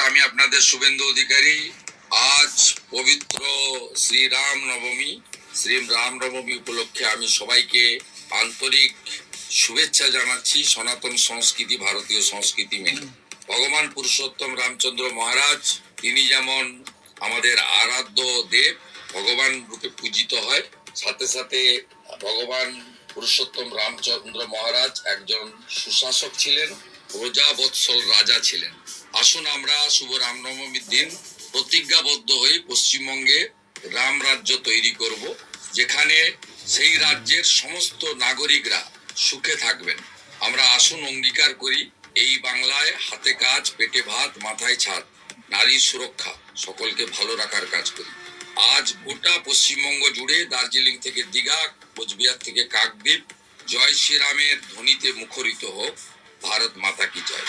আমি আপনাদের শুভেন্দু অধিকারী। আজ পবিত্র শ্রীরাম নবমী উপলক্ষে আমি সবাইকে আন্তরিক শুভেচ্ছা জানাচ্ছি। সনাতন সংস্কৃতি, ভারতীয় সংস্কৃতি মেনে ভগবান পুরুষোত্তম রামচন্দ্র মহারাজ, তিনি যেমন আমাদের আরাধ্য দেব, ভগবান রূপে পূজিত হয়, সাথে সাথে ভগবান পুরুষোত্তম রামচন্দ্র মহারাজ একজন সুশাসক ছিলেন, প্রজাবৎসল রাজা ছিলেন। আসুন আমরা শুভ রামনবমীর দিন প্রতিজ্ঞাবদ্ধ হয়ে পশ্চিমবঙ্গে রাম রাজ্য তৈরি করব, যেখানে সেই রাজ্যের সমস্ত নাগরিকরা সুখে থাকবেন। আমরা আসুন অঙ্গীকার করি, এই বাংলায় হাতে কাজ, পেটে ভাত, মাথায় ছাদ, নারীর সুরক্ষা, সকলকে ভালো রাখার কাজ করি। আজ গোটা পশ্চিমবঙ্গ জুড়ে, দার্জিলিং থেকে দীঘা, কোচবিহার থেকে কাকদ্বীপ, জয় শ্রীরামের ধ্বনিতে মুখরিত হোক। ভারত মাতা কি জয়।